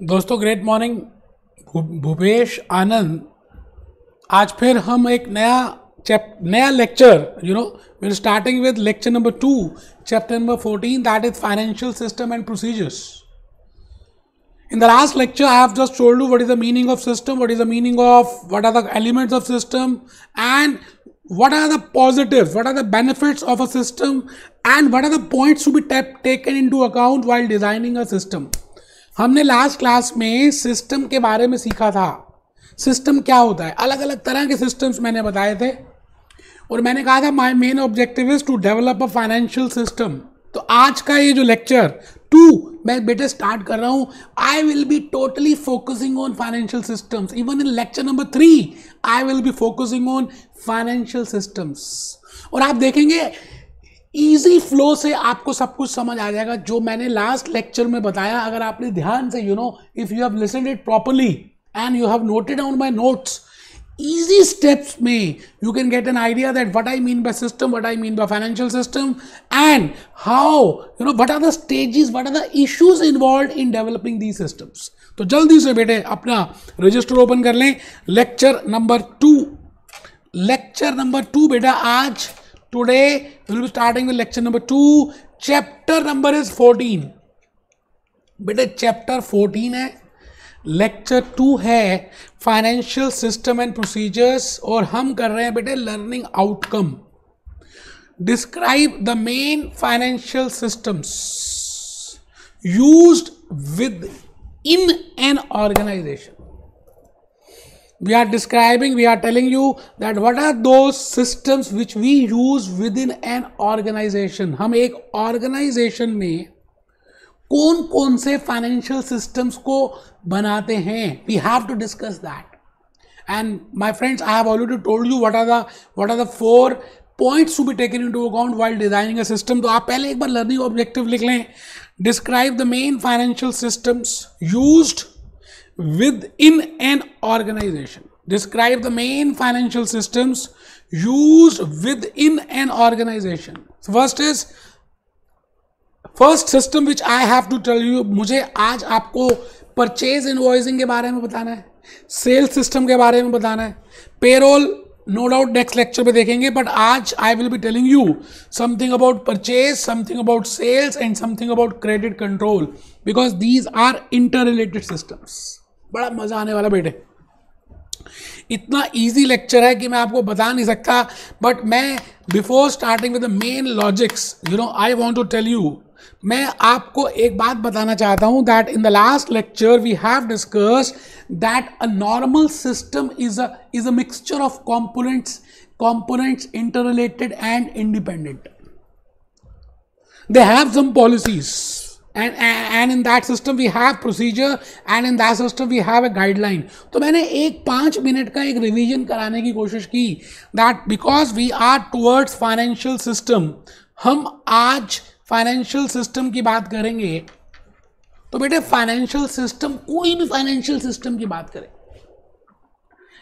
दोस्तों great morning. Bhupesh आनंद। आज फिर हम एक नया lecture we're starting with lecture number 2, chapter number 14, that is financial system and procedures. In the last lecture I have just told you what is the meaning of system, what are the elements of system, and what are the positives, what are the benefits of a system, and what are the points to be taken into account while designing a system. हमने last class में system के बारे में सीखा था। System क्या होता है, अलग अलग तरह के सिस्टम्स मैंने बताए थे और मैंने कहा था my main objective is to develop a financial system. तो आज का ये जो लेक्चर 2 मैं बेटे स्टार्ट कर रहा हूँ, आई will be totally focusing on financial systems. Even in lecture number 3 I will be focusing on financial systems. और आप देखेंगे इजी फ्लो से आपको सब कुछ समझ आ जाएगा जो मैंने लास्ट लेक्चर में बताया। अगर आपने ध्यान से if you have listened it properly and you have noted down my notes, easy steps में you can get an idea that what I mean by system, what I mean by financial system, and how what are the stages, what are the issues involved in developing these systems. तो जल्दी से बेटे अपना register open कर लें। Lecture number 2 बेटा आज today we will be starting with lecture number 2. chapter number is 14 बेटे, चैप्टर 14 है, लेक्चर 2 है फाइनेंशियल सिस्टम एंड प्रोसीजर्स, और हम कर रहे हैं बेटे learning outcome. Describe the main financial systems used within an organisation. We are telling you that what are those systems which we use within an organization. हम एक organisation में कौन कौन से फाइनेंशियल सिस्टम्स को बनाते हैं, we have to discuss that. And my friends, I have already told you what are the 4 points to be taken into account while designing a system. तो आप पहले एक बार लर्निंग ऑब्जेक्टिव लिख लें। Describe the main financial systems used within an organization. Describe the main financial systems used within an organization. So first system which I have to tell you, मुझे आज आपको परचेज इनवॉइसिंग के बारे में बताना है, सेल्स सिस्टम के बारे में बताना है, payroll no doubt next lecture पे देखेंगे, बट आज I will be telling you something about purchase, something about sales and something about credit control, because these are interrelated systems. बड़ा मजा आने वाला बेटे। इतना इजी लेक्चर है कि मैं आपको बता नहीं सकता, बट मैं before starting with the main logics I want to tell you, मैं आपको एक बात बताना चाहता हूं that in the last lecture we have discussed that a normal system is a mixture of components interrelated and independent. They have some policies. And in that system we have procedure, and in that system we have a guideline. तो मैंने 5 minute का एक revision कराने की कोशिश की that because we are towards financial system, हम आज फाइनेंशियल सिस्टम की बात करेंगे। तो बेटे फाइनेंशियल सिस्टम, कोई भी फाइनेंशियल सिस्टम की बात करें,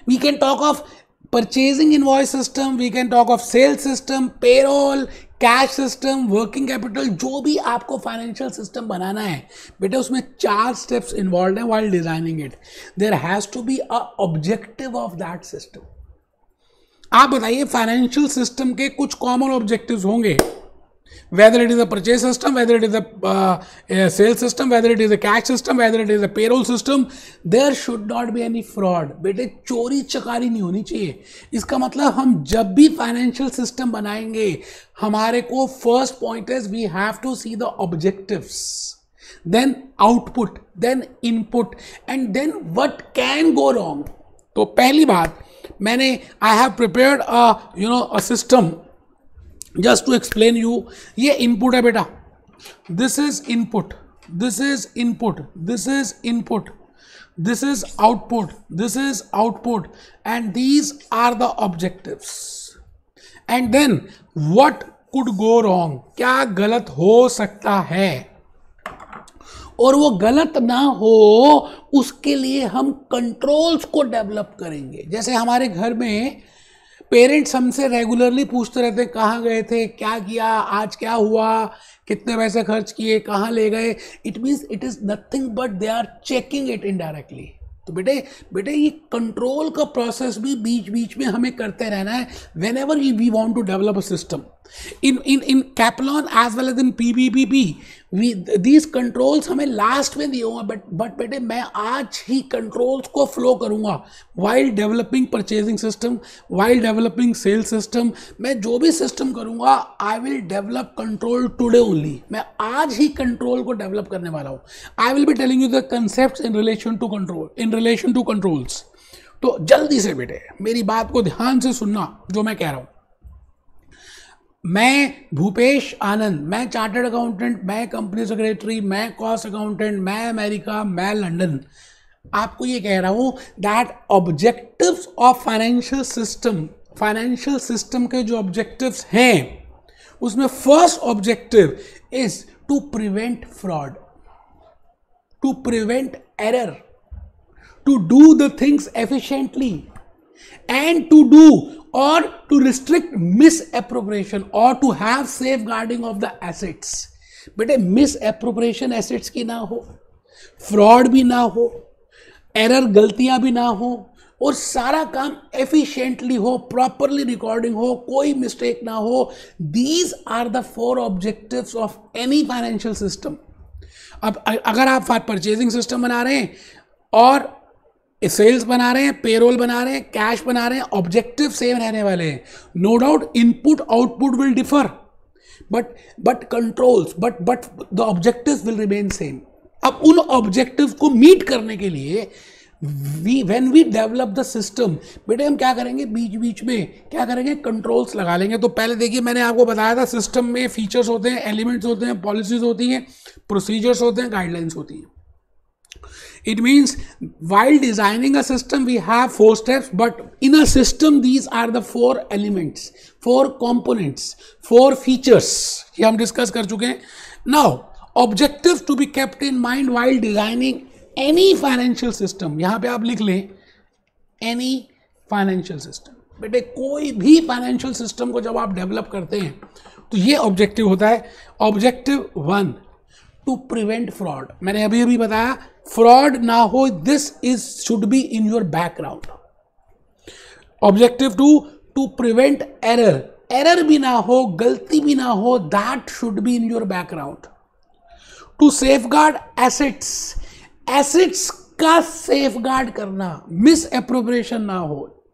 we can talk of purchasing invoice system, we can talk of sales system, payroll, cash system, working capital, जो भी आपको फाइनेंशियल सिस्टम बनाना है बेटे उसमें 4 स्टेप्स इन्वॉल्व हैं while designing it. There has to be a objective of that system. आप बताइए financial system के कुछ कॉमन ऑब्जेक्टिव्स होंगे, whether it is a purchase system, whether it is a sales system, whether it is a cash system, whether it is a payroll system, there should not be any fraud. बेटे चोरी चकारी नहीं होनी चाहिए। इसका मतलब हम जब भी फाइनेंशियल सिस्टम बनाएंगे हमारे को first point is we have to see the objectives, then output, then input, and then what can go wrong. तो पहली बात मैंने I have prepared a system just to explain you. ये इनपुट है बेटा, this is input, this is input, this is input, this is output, this is output, and these are the objectives. And then what could go wrong, क्या गलत हो सकता है, और वो गलत ना हो उसके लिए हम कंट्रोल्स को डेवलप करेंगे। जैसे हमारे घर में पेरेंट्स हमसे रेगुलरली पूछते रहते हैं कहाँ गए थे, क्या किया, आज क्या हुआ, कितने पैसे खर्च किए, कहाँ ले गए. It means it is nothing but they are checking it indirectly. तो बेटे ये कंट्रोल का प्रोसेस भी बीच बीच में हमें करते रहना है whenever we want to develop a system. in Kaplan as well as in PBPP these controls हमें लास्ट में दिए होंगे, बट बेटे मैं आज ही कंट्रोल्स को फ्लो करूंगा while developing purchasing system, while developing sales system. मैं जो भी सिस्टम करूंगा I will develop control today only. मैं आज ही कंट्रोल को डेवलप करने वाला हूं. I will be telling you the concepts in relation to control, in relation to controls. तो जल्दी से बेटे मेरी बात को ध्यान से सुनना जो मैं कह रहा हूं. मैं भूपेश आनंद, मैं चार्टर्ड अकाउंटेंट, मैं कंपनी सेक्रेटरी, मैं कॉस्ट अकाउंटेंट, मैं अमेरिका, मैं लंदन, आपको ये कह रहा हूं that objectives of financial system के जो ऑब्जेक्टिव्स हैं उसमें first objective is to prevent fraud, to prevent error, to do the things efficiently and to do or to restrict misappropriation or to have safeguarding of the assets. बेटे misappropriation assets की ना हो, fraud भी ना हो, error गलतियां भी ना हो, और सारा काम efficiently हो, properly recording हो, कोई mistake ना हो. These are the 4 objectives of any financial system. अब अगर आप परचेजिंग सिस्टम बना रहे हैं और सेल्स बना रहे हैं, पेरोल बना रहे हैं, कैश बना रहे हैं, ऑब्जेक्टिव सेम रहने वाले हैं. No doubt input output will differ, but controls but the objectives will remain same. अब उन ऑब्जेक्टिव्स को मीट करने के लिए when we develop the system, बेटे हम क्या करेंगे, बीच बीच में क्या करेंगे, कंट्रोल्स लगा लेंगे. तो पहले देखिए मैंने आपको बताया था सिस्टम में फीचर्स होते हैं, एलिमेंट्स होते हैं, पॉलिसीज होती हैं, प्रोसीजर्स होते हैं, गाइडलाइंस होती हैं. It means while designing a system we have 4 steps, but in a system these are the 4 elements, 4 components, 4 features. ये हम डिस्कस कर चुके हैं. Now objectives to be kept in mind while designing any financial system. यहाँ पे आप लिख लें any financial system. बेटे कोई भी financial system को जब आप डेवलप करते हैं तो ये ऑब्जेक्टिव होता है. Objective 1 to prevent fraud. मैंने अभी अभी बताया फ्रॉड ना हो, this is should be in your background. Objective 2 to prevent error, error भी ना हो, गलती भी ना हो, that should be in your background. To safeguard assets, assets का सेफगार्ड करना, मिस एप्रोप्रिएशन ना हो.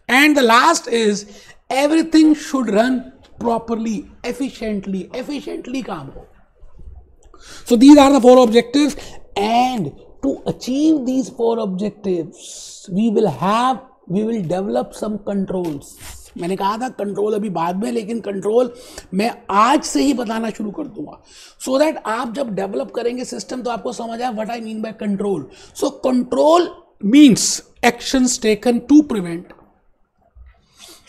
And the last is everything should run properly, efficiently काम हो. So these are the 4 objectives, and to achieve these 4 objectives we will develop some controls. मैंने कहा था control अभी बाद में, लेकिन कंट्रोल मैं आज से ही बताना शुरू कर दूंगा so that आप जब डेवलप करेंगे सिस्टम तो आपको समझ आए what I mean by control. So control means actions taken to prevent.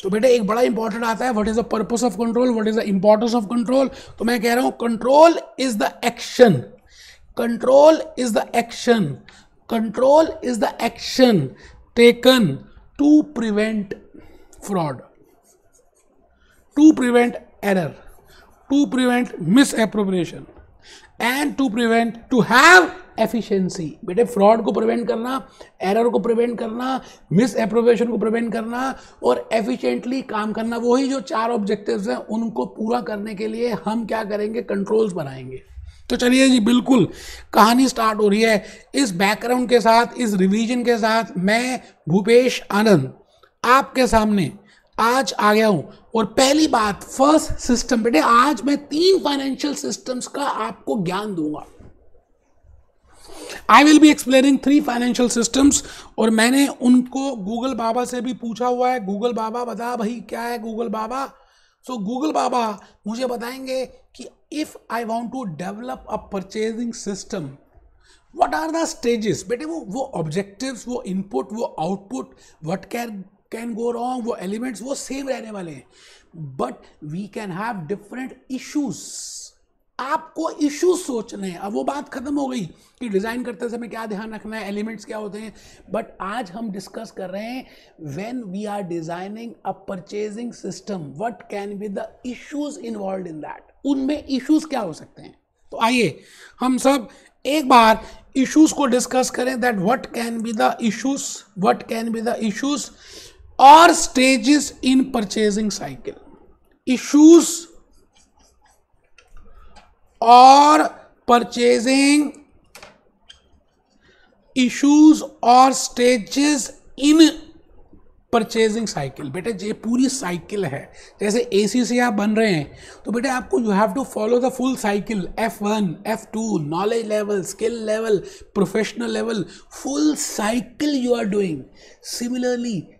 तो बेटे एक बड़ा इंपॉर्टेंट आता है, what is the purpose of control, what is the importance of control. तो मैं कह रहा हूं control is the action, control is the action, control is the action taken to prevent fraud, to prevent error, to prevent misappropriation and to prevent, to have efficiency. बेटे fraud को prevent करना, error को prevent करना, misappropriation को prevent करना और efficiently काम करना. वही जो 4 ऑब्जेक्टिव्स हैं उनको पूरा करने के लिए हम क्या करेंगे, कंट्रोल्स बनाएंगे. तो चलिए जी बिल्कुल कहानी स्टार्ट हो रही है. इस बैकग्राउंड के साथ, इस रिवीजन के साथ मैं भूपेश आनंद आपके सामने आज आ गया हूं. और पहली बात, फर्स्ट सिस्टम. बेटे आज मैं 3 फाइनेंशियल सिस्टम्स का आपको ज्ञान दूंगा. आई will be explaining 3 financial systems. और मैंने उनको गूगल बाबा से भी पूछा हुआ है, गूगल बाबा बता भाई क्या है गूगल बाबा. सो गूगल बाबा मुझे बताएंगे कि if I want to develop a purchasing system, what are the stages. बेटे वो ऑब्जेक्टिव्स, वो इनपुट, वो output, what can go wrong, वो एलिमेंट्स वो सेम रहने वाले हैं, but we can have different issues आपको इश्यूज सोचने हैं। अब वो बात खत्म हो गई कि डिजाइन करते समय क्या ध्यान रखना है, एलिमेंट्स क्या होते हैं, बट आज हम डिस्कस कर रहे हैं when we are designing a purchasing system what can be the issues involve in that, उनमें इश्यूज क्या हो सकते हैं। तो आइए हम सब एक बार इश्यूज को डिस्कस करें, that what can be the issues और stages in purchasing cycle. Issues और परचेजिंग इश्यूज और स्टेजेस इन परचेजिंग साइकिल। बेटे ये पूरी साइकिल है, जैसे एसी से आप बन रहे हैं तो बेटे आपको you have to follow the full cycle, F1 F2 knowledge level, skill level, professional level, full cycle you are doing.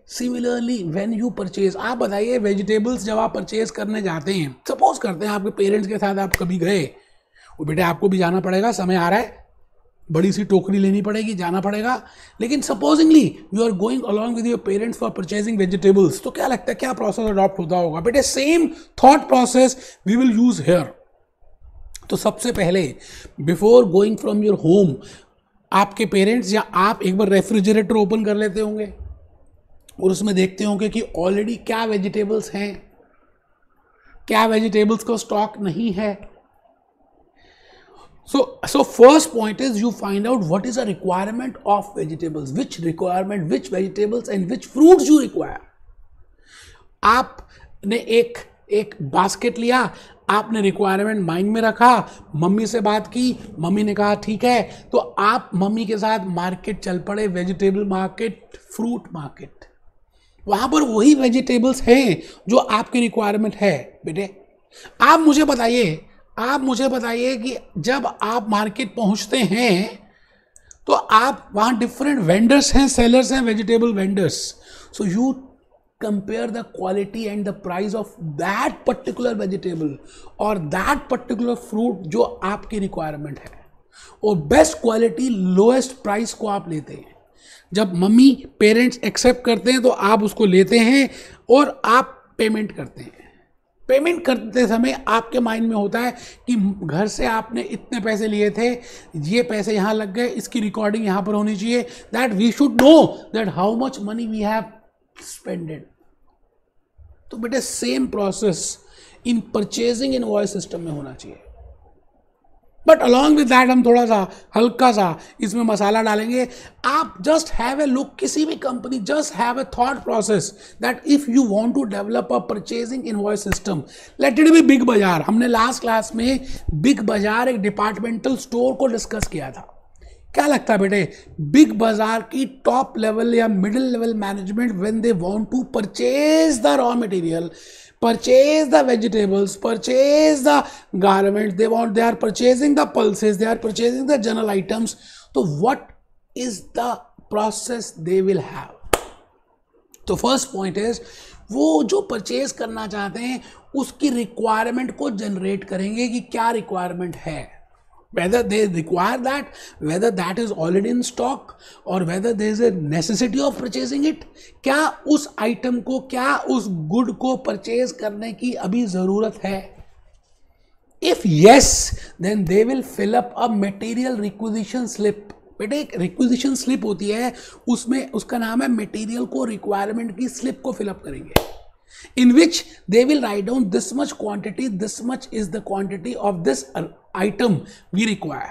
Similarly when you purchase, आप बताइए वेजिटेबल्स जब आप परचेज करने जाते हैं, सपोज करते हैं आपके पेरेंट्स के साथ आप कभी गए, और बेटे आपको भी जाना पड़ेगा, समय आ रहा है, बड़ी सी टोकरी लेनी पड़ेगी, जाना पड़ेगा, लेकिन supposingly you are going along with your parents for purchasing vegetables, तो क्या लगता है क्या प्रोसेस अडॉप्ट होता होगा? बेटे same thought process we will use here. तो सबसे पहले before going from your home, आपके पेरेंट्स या आप एक बार रेफ्रिजरेटर ओपन कर लेते होंगे और उसमें देखते होंगे कि ऑलरेडी क्या वेजिटेबल्स हैं, क्या वेजिटेबल्स का स्टॉक नहीं है। So first point is you find out what is the requirement of vegetables, which vegetables and which fruits you require. आपने एक बास्केट लिया, आपने रिक्वायरमेंट माइंड में रखा, मम्मी से बात की, मम्मी ने कहा ठीक है, तो आप मम्मी के साथ मार्केट चल पड़े, वेजिटेबल मार्केट, फ्रूट मार्केट। वहां पर वही वेजिटेबल्स हैं जो आपकी रिक्वायरमेंट है। बेटे आप मुझे बताइए कि जब आप मार्केट पहुंचते हैं तो आप वहां डिफरेंट वेंडर्स हैं, सेलर्स हैं, vegetable vendors, so you compare the quality and the price of that particular vegetable और दैट पर्टिकुलर फ्रूट जो आपकी रिक्वायरमेंट है, और बेस्ट क्वालिटी लोएस्ट प्राइस को आप लेते हैं। जब मम्मी पेरेंट्स एक्सेप्ट करते हैं तो आप उसको लेते हैं और आप पेमेंट करते हैं। पेमेंट करते समय आपके माइंड में होता है कि घर से आपने इतने पैसे लिए थे, ये पैसे यहाँ लग गए, इसकी रिकॉर्डिंग यहाँ पर होनी चाहिए, that we should know that how much money we have spended. तो बेटे same process in purchasing invoice system में होना चाहिए, बट अलॉन्ग विद दैट हम थोड़ा सा हल्का सा इसमें मसाला डालेंगे। आप जस्ट हैव ए लुक, किसी भी company just have a thought process that if you want to develop a purchasing invoice system, let it be Big Bazaar. हमने लास्ट क्लास में बिग बाजार एक डिपार्टमेंटल स्टोर को डिस्कस किया था। क्या लगता है बेटे, बिग बाजार की टॉप लेवल या middle level management when they want to purchase the raw material, purchase the vegetables, purchase the garments, they are purchasing the pulses, they are purchasing the general items, so what is the process they will have? तो first point is वो जो purchase करना चाहते हैं उसकी requirement को generate करेंगे कि क्या रिक्वायरमेंट है, whether they require that, whether that is already in stock or whether there is a necessity of purchasing it, क्या उस आइटम को, क्या उस गुड को परचेज करने की अभी जरूरत है। If yes, then they will fill up a material requisition slip। बेटे एक रिक्विजिशन स्लिप होती है, उसमें उसका नाम है मटेरियल को रिक्वायरमेंट की स्लिप को फिलअप करेंगे, in which they will write down this much quantity, this much is the quantity of this item we require।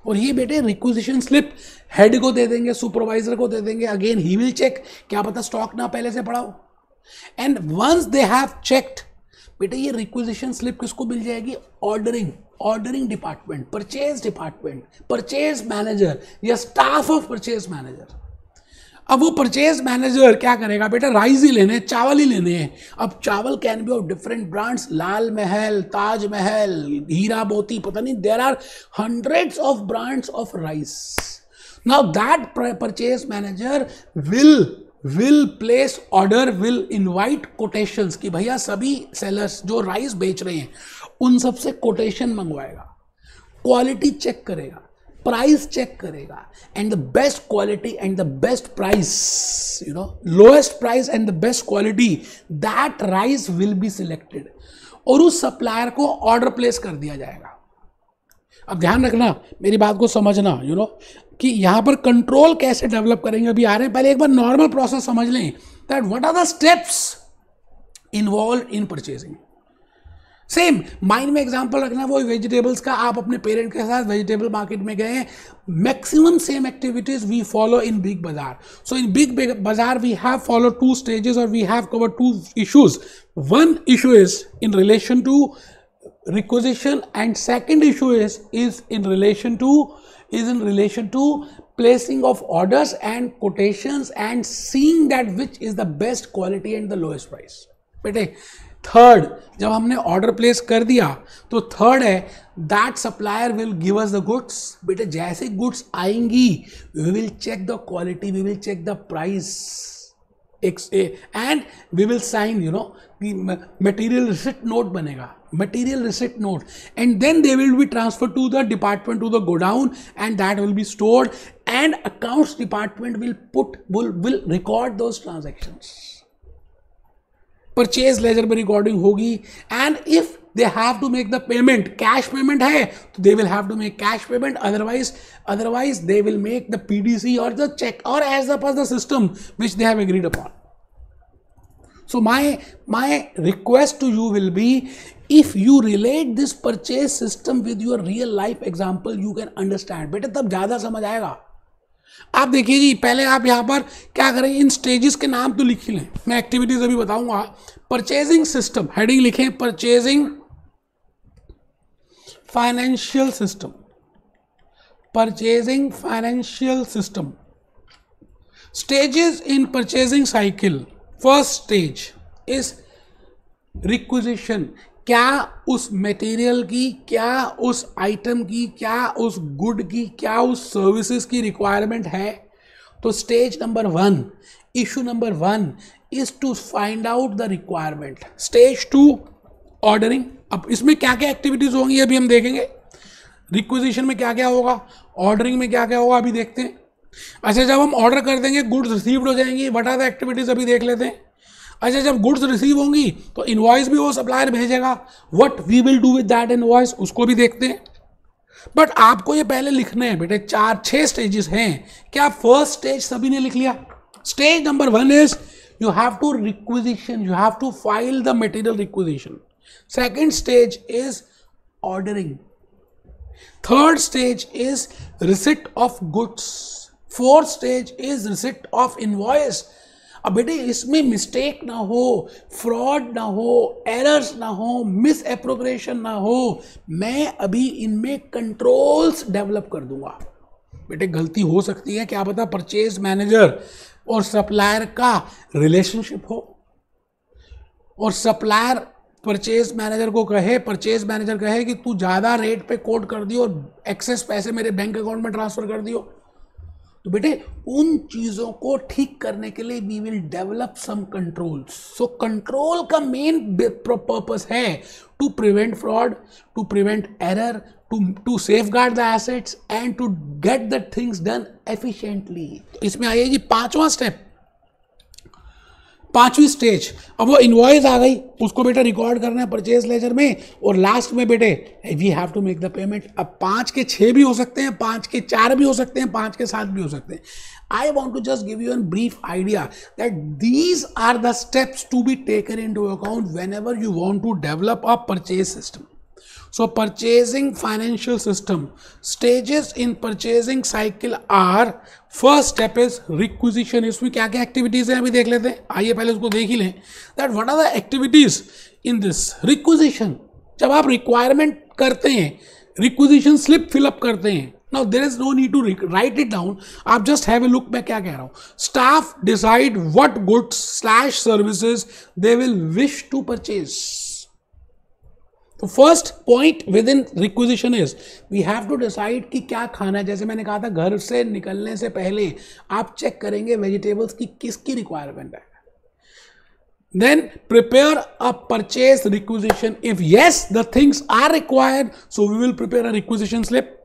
और ये बेटे रिक्विजिशन स्लिप हेड को दे देंगे, सुपरवाइजर को दे देंगे, अगेन ही विल चेक, क्या पता स्टॉक ना पहले से पड़ा हो, and once they have checked, बेटे ये रिक्विजिशन स्लिप किसको मिल जाएगी? ऑर्डरिंग डिपार्टमेंट, परचेज मैनेजर या स्टाफ ऑफ परचेज मैनेजर। अब वो परचेज मैनेजर क्या करेगा? बेटा राइस ही लेने हैं, चावल ही लेने हैं। अब चावल can be of different brands, Lal Mahal, Taj Mahal, Heera Moti, पता नहीं, there are hundreds of brands of rice. Now that purchase manager will place order, will invite quotations कि भैया सभी सेलर्स जो राइस बेच रहे हैं उन सबसे कोटेशन मंगवाएगा, क्वालिटी चेक करेगा, प्राइस चेक करेगा, and the best quality and the best price, you know, lowest price and the best quality, that rice will be selected और उस सप्लायर को ऑर्डर प्लेस कर दिया जाएगा। अब ध्यान रखना, मेरी बात को समझना, कि यहाँ पर कंट्रोल कैसे डेवलप करेंगे अभी आ रहे हैं। पहले एक बार नॉर्मल प्रोसेस समझ लें, that what are the steps involve in purchasing. Same mind में एग्जांपल रखना, वो वेजिटेबल्स का, आप अपने पेरेंट के साथ वेजिटेबल मार्केट में गए, maximum same activities we follow in Big Bazaar. So in Big Bazaar we have follow 2 stages और we have cover 2 issues. One issue is in relation to requisition and second issue is in relation to placing of orders and quotations and seeing that which is the best quality and the lowest price. बेटे third, जब हमने order place कर दिया तो third है that supplier will give us the goods. बेटे जैसे goods आएंगी we will check the quality, we will check the price and we will sign material receipt note बनेगा, material receipt note, and then they will be transferred to the department, to the godown, and that will be stored, and accounts department will record those transactions. Purchase ledger में recording होगी, and if they have to make the payment, cash payment है तो they will have to make cash payment, otherwise they will make the PDC or the check or as per the system which they have agreed upon. So my request to you will be, if you relate this purchase system with your real life example, you can understand. बेटे तब ज़्यादा समझ आएगा। आप देखिए जी, पहले आप यहाँ पर क्या करें, इन स्टेजेस के नाम तो लिख ही लें, मैं एक्टिविटीज अभी बताऊंगा। परचेजिंग सिस्टम, हेडिंग लिखें purchasing financial system, purchasing financial system. Stages in purchasing cycle, first stage is requisition. क्या उस मटेरियल की, क्या उस आइटम की, क्या उस गुड की, क्या उस सर्विसेज की रिक्वायरमेंट है। तो stage number 1, issue number 1 is to find out the requirement. Stage 2 ordering. अब इसमें क्या क्या एक्टिविटीज होंगी अभी हम देखेंगे। रिक्विजिशन में क्या क्या होगा, ऑर्डरिंग में क्या क्या होगा अभी देखते हैं। अच्छा, जब हम ऑर्डर कर देंगे गुड्स रिसीव्ड हो जाएंगी, व्हाट आर द एक्टिविटीज अभी देख लेते हैं। अच्छा, जब गुड्स रिसीव होंगी तो इनवॉइस भी वो सप्लायर भेजेगा, what we will do with that invoice उसको भी देखते हैं। बट आपको ये पहले लिखने हैं बेटे, 4-6 स्टेजेस हैं। क्या फर्स्ट स्टेज सभी ने लिख लिया? Stage number 1 is you have to requisition, you have to file the material requisition. Second stage is ordering. Third stage is receipt of goods. Fourth stage is receipt of invoice. अब बेटे इसमें mistake ना हो, fraud ना हो, errors ना हो, miss appropriation ना हो। मैं अभी इनमें कंट्रोल्स डेवलप कर दूंगा। बेटे गलती हो सकती है, क्या पता परचेज मैनेजर और सप्लायर का रिलेशनशिप हो और सप्लायर परचेज मैनेजर को कहे, परचेज मैनेजर कहे कि तू ज़्यादा रेट पे कोट कर दियो और एक्सेस पैसे मेरे बैंक अकाउंट में ट्रांसफर कर दियो। तो बेटे उन चीज़ों को ठीक करने के लिए we will develop some controls. So control का मेन पर्पस है to prevent fraud, to prevent error, to safeguard the assets and to get the things done efficiently. इसमें आइए जी पांचवा स्टेप, पांचवी स्टेज। अब वो इनवॉइस आ गई, उसको बेटा रिकॉर्ड करना है परचेज लेजर में, और लास्ट में बेटे we have to make the payment. अब 5 के 6 भी हो सकते हैं, 5 के 4 भी हो सकते हैं, 5 के 7 भी हो सकते हैं। I want to just give you an brief idea that these are the steps to be taken into account whenever you want to develop a purchase system. So purchasing financial system, stages in purchasing cycle are, first step is requisition. इसमें क्या क्या activities हैं अभी देख लेते हैं. आइए पहले उसको देख ही लें that what are the activities in this requisition. जब आप रिक्वायरमेंट करते हैं, रिक्विजिशन स्लिप फिलअप करते हैं, now there is no need to write it down. आप just have a look. मैं क्या कह रहा हूँ, staff decide what goods / services they will wish to purchase. तो first point within requisition is we have to decide कि क्या खाना है. जैसे मैंने कहा था, घर से निकलने से पहले आप चेक करेंगे वेजिटेबल्स की किसकी रिक्वायरमेंट है. Then prepare a purchase requisition. If yes the things are required, so we will prepare a requisition slip.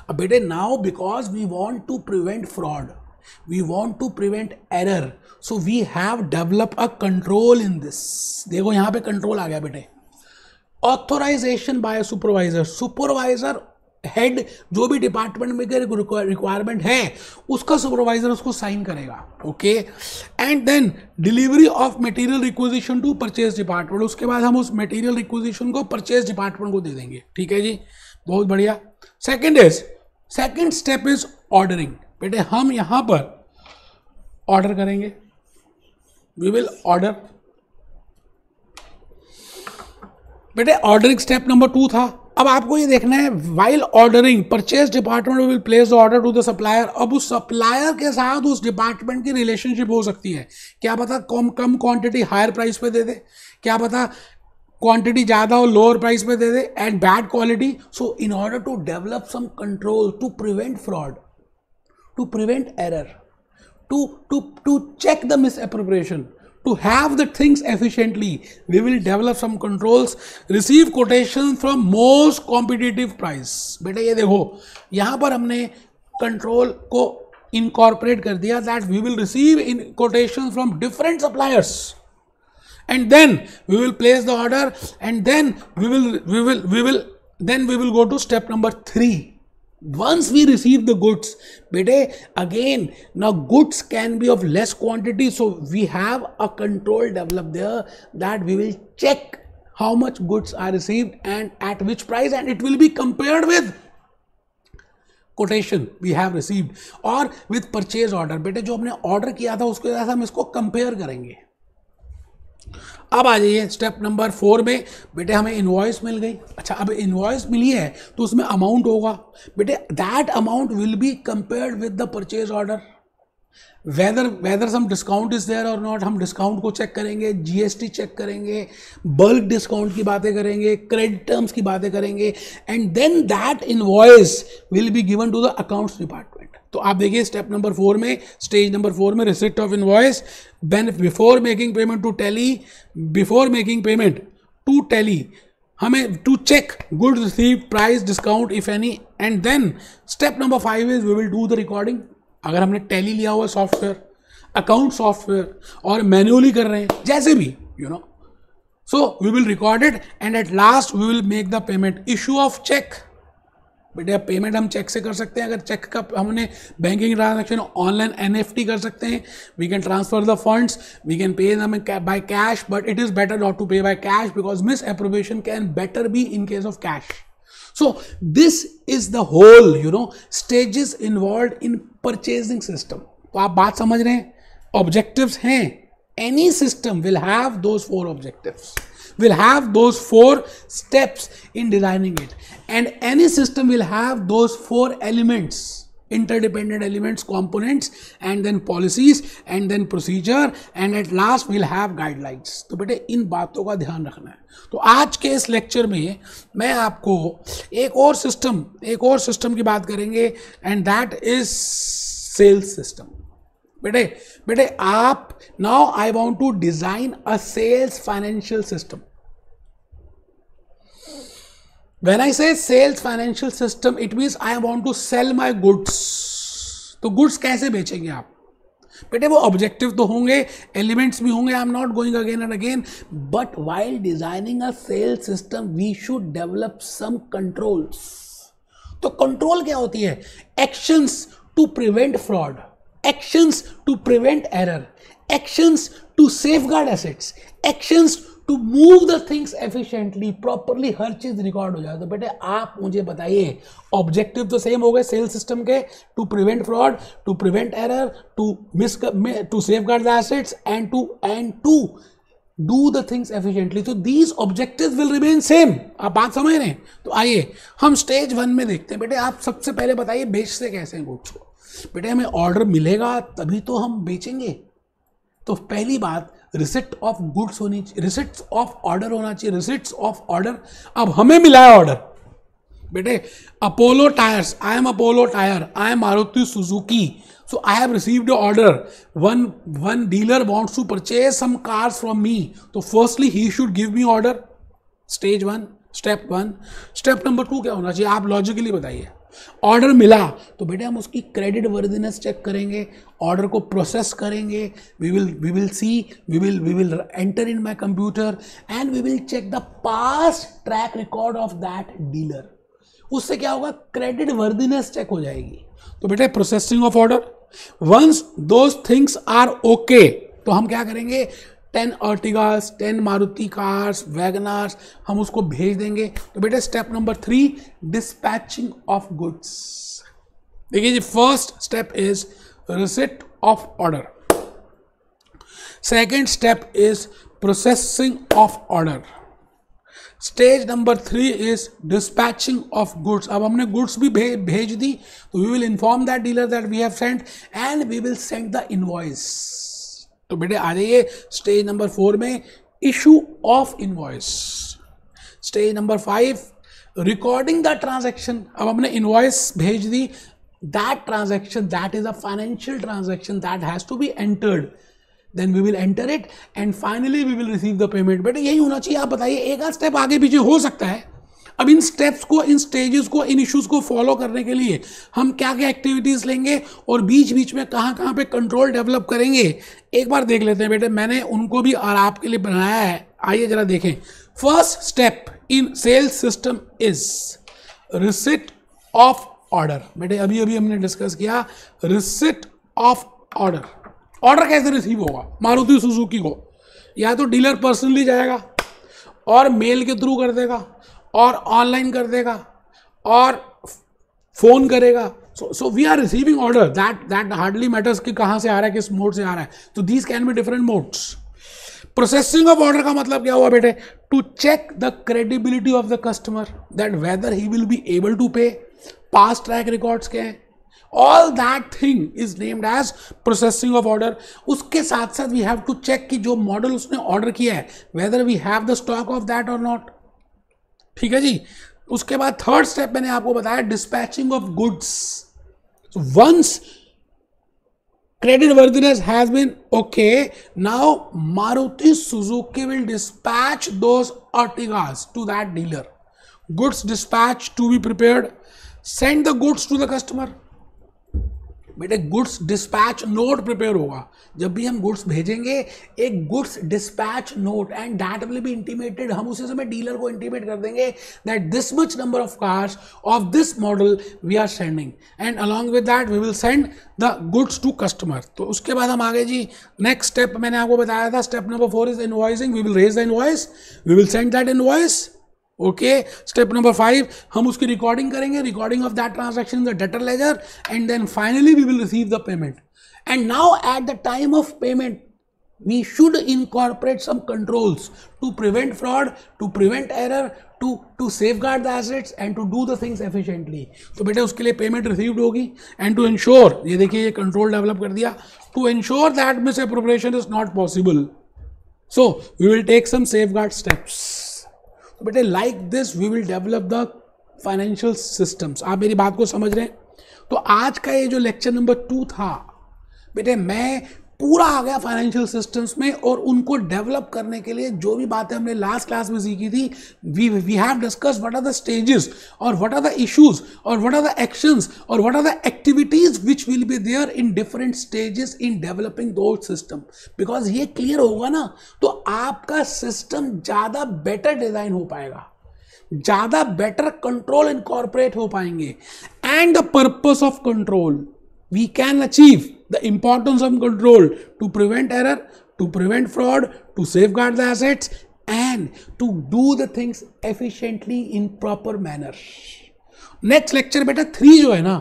अब बेटे now because we want to prevent fraud, we want to prevent error, so we have developed a control in this. देखो यहां पे control आ गया बेटे. Authorization by supervisor, supervisor head जो भी डिपार्टमेंट में रिक्वायरमेंट है उसका सुपरवाइजर उसको साइन करेगा, okay. And then delivery of material requisition to purchase department, उसके बाद हम उस मटेरियल रिक्विजिशन को परचेज डिपार्टमेंट को दे देंगे, ठीक है जी, बहुत बढ़िया। Second step is ordering. बेटे हम यहां पर ऑर्डर करेंगे, वी विल ऑर्डर। बेटे ऑर्डरिंग स्टेप नंबर 2 था। अब आपको ये देखना है while ordering purchase department will place the order to the supplier. अब उस सप्लायर के साथ उस डिपार्टमेंट की रिलेशनशिप हो सकती है, क्या पता कम क्वांटिटी हायर प्राइस पे दे दे, क्या पता क्वांटिटी ज़्यादा हो लोअर प्राइस पे दे दे, and bad quality. So in order to develop some control to prevent fraud, to prevent error, to check the misappropriation, to have the things efficiently, we will develop some controls, receive quotation from most competitive price। बेटे ये देखो यहाँ पर हमने control को incorporate कर दिया, that we will receive in quotation from different suppliers, and then we will place the order, and then we will go to step number 3। Once we receive the goods, bete again now goods can be of less quantity, so we have a control developed there that we will check how much goods are received and at which price, and it will be compared with quotation we have received or with purchase order। बेटे जो हमने order किया था उसके साथ हम इसको compare करेंगे। अब आ जाइए स्टेप नंबर 4 में। बेटे हमें इनवॉइस मिल गई। अच्छा अब इनवॉइस मिली है तो उसमें अमाउंट होगा। बेटे that amount will be compared with the purchase order, whether some discount is there और नॉट। हम डिस्काउंट को चेक करेंगे, जीएसटी चेक करेंगे, बल्क डिस्काउंट की बातें करेंगे, क्रेडिट टर्म्स की बातें करेंगे, and then that invoice will be given to the accounts department. तो आप देखिए स्टेप नंबर 4 में, स्टेज नंबर 4 में receipt of invoice, then before making payment to tally, before making payment to tally हमें to check goods received, price, discount if any, and then step number 5 is we will do the recording. अगर हमने tally लिया हुआ software, account software और manually कर रहे हैं जैसे भी you know, so we will record it and at last we will make the payment. Issue of check, बेटे अब पेमेंट हम चेक से कर सकते हैं। अगर चेक का हमने बैंकिंग ट्रांजैक्शन ऑनलाइन एनएफटी कर सकते हैं, we can transfer the funds, we can pay them by cash, but it is better not to pay by cash because misappropriation can better be in case of cash. So this is the whole stages involved in purchasing system। तो आप बात समझ रहे हैं, objectives हैं, any system will have those 4 objectives, will have those 4 steps in designing it, and any system will have those 4 elements, interdependent elements, components, and then policies, and then procedure, and at last we'll have guidelines। तो बेटे इन बातों का ध्यान रखना है। तो आज के इस लेक्चर में मैं आपको एक और सिस्टम की बात करेंगे, and that is sales system. बेटे आप now I want to design a sales financial system. When I say sales financial system, it means I want to sell my goods। तो गुड्स कैसे बेचेंगे आप? बेटे वो ऑब्जेक्टिव तो होंगे, एलिमेंट्स भी होंगे, I am not going again and again, but while designing a sales system we should develop some controls. तो कंट्रोल क्या होती है? Actions to prevent fraud, actions to prevent error, actions to safeguard assets, actions to move the things efficiently, properly हर चीज record हो जाए। तो बेटे आप मुझे बताइए, ऑब्जेक्टिव तो सेम हो गए सेल्स सिस्टम के, to prevent fraud, to prevent error, to safeguard the assets, and to do the things efficiently. तो these objectives will remain same. आप बात समझ रहे हैं? तो आइए हम स्टेज 1 में देखते हैं। बेटे आप सबसे पहले बताइए बेचते कैसे हैं गुड्स को? बेटे हमें ऑर्डर मिलेगा तभी तो हम बेचेंगे। तो पहली बात रिसिप्ट ऑफ गुड्स होनी चाहिए, रिसिप्ट ऑफ ऑर्डर होना चाहिए, रिसिप्ट ऑफ ऑर्डर। अब हमें मिला है ऑर्डर, बेटे Apollo tyres, I am Apollo tyre, I am Maruti Suzuki, so I have received order, one dealer wants to purchase some cars from me. तो firstly he should give me order, stage 1, step 1। Step number 2 क्या होना चाहिए? आप logically बताइए। Order मिला तो बेटे हम उसकी क्रेडिट वर्दीनेस चेक करेंगे, ऑर्डर को प्रोसेस करेंगे, we will enter in my computer and we will check the past track record of that dealer. उससे क्या होगा, क्रेडिट वर्दीनेस चेक हो जाएगी। तो बेटे processing of order, once those things are okay तो हम क्या करेंगे, 10 अर्टिगास, 10 मारुति कार्स, वैगनार्स हम उसको भेज देंगे। तो बेटे step number 3, dispatching of goods. देखिए जी, first step is receipt of order, second step is processing of order, stage number 3 is dispatching of goods. अब हमने गुड्स भी भेज दी तो we will inform that dealer that we have sent and we will send the invoice. तो बेटे आ जाइए स्टेज नंबर 4 में, issue of invoice. Stage number 5, recording the transaction. अब हमने इनवॉइस भेज दी, that transaction, that is a financial transaction that has to be entered, then we will enter it and finally we will receive the payment. बेटे यही होना चाहिए। आप बताइए, एक आध स्टेप आगे पीछे हो सकता है। अब इन स्टेप्स को, इन स्टेजेस को, इन इश्यूज को फॉलो करने के लिए हम क्या क्या एक्टिविटीज लेंगे और बीच बीच में कहाँ पे कंट्रोल डेवलप करेंगे, एक बार देख लेते हैं। बेटे मैंने उनको भी और आपके लिए बनाया है, आइए जरा देखें। First step in sales system is receipt of order. बेटे अभी अभी हमने डिस्कस किया रिसिट ऑफ ऑर्डर। ऑर्डर कैसे रिसीव होगा, मारुति सुजुकी को या तो डीलर पर्सनली जाएगा और मेल के थ्रू कर देगा और ऑनलाइन कर देगा और फोन करेगा। So we are receiving order, that hardly matters कि कहाँ से आ रहा है, किस मोड से आ रहा है। तो these can be different modes. Processing of order का मतलब क्या हुआ बेटे, to check the credibility of the customer, that whether he will be able to pay, past track records के हैं, all that thing is named as processing of order. उसके साथ साथ वी हैव टू चेक कि जो model उसने order किया है whether we have the stock of that और नॉट। ठीक है जी। उसके बाद थर्ड स्टेप मैंने आपको बताया, dispatching of goods. Once credit worthiness has been okay, now Maruti Suzuki will dispatch those Ertigas to that dealer. Goods dispatch to be prepared, send the goods to the customer. बेटे goods dispatch note prepare होगा। जब भी हम goods भेजेंगे एक goods dispatch note and that will be intimated. हम उसी समय डीलर को इंटीमेट कर देंगे that this much number of cars of this model we are sending and along with that we will send the goods to customer. तो उसके बाद हम आगे जी नेक्स्ट स्टेप मैंने आपको बताया था, step number 4 is invoicing. We will raise the invoice, we will send that invoice. Okay, step number 5 हम उसकी रिकॉर्डिंग करेंगे, recording of that transaction in the debtor ledger and then finally we will receive the payment. And now at the time of payment we should incorporate some controls to prevent fraud, to prevent error, to safeguard the assets and to do the things efficiently. तो बेटे उसके लिए payment received होगी and to ensure, ये देखिए ये control develop कर दिया, to ensure that misappropriation is not possible, so we will take some safeguard steps. तो बेटे like this we will develop the financial systems. आप मेरी बात को समझ रहे हैं? तो आज का ये जो लेक्चर नंबर 2 था बेटे, मैं पूरा आ गया फाइनेंशियल सिस्टम्स में और उनको डेवलप करने के लिए जो भी बातें हमने लास्ट क्लास में सीखी थी, we have discuss what are the stages और व्हाट आर द इश्यूज और व्हाट आर द एक्शंस और what are the activities which will be there in different stages in developing those system. Because ये clear होगा ना तो आपका system ज़्यादा better design हो पाएगा, ज़्यादा बेटर कंट्रोल इनकॉर्पोरेट हो पाएंगे and the purpose of control we can achieve the importance of control to prevent error, to prevent fraud, to safeguard the assets and to do the things efficiently in proper manner. Next lecture बेटा 3 जो है ना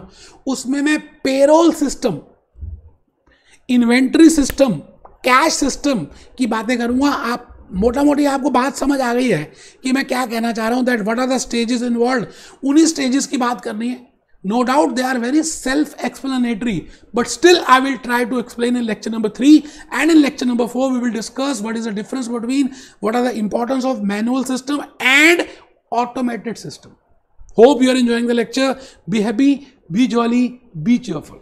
उसमें मैं payroll system, inventory system, cash system की बातें करूंगा। आप मोटा मोटी आपको बात समझ आ गई है कि मैं क्या कहना चाह रहा हूं, that what are the stages involved. उन्हीं स्टेजेस की बात करनी है। No doubt they are very self-explanatory, but still I will try to explain in lecture number 3 and in lecture number 4 we will discuss what is the difference between what are the importance of manual system and automated system. Hope you are enjoying the lecture. Be happy, be jolly, be cheerful.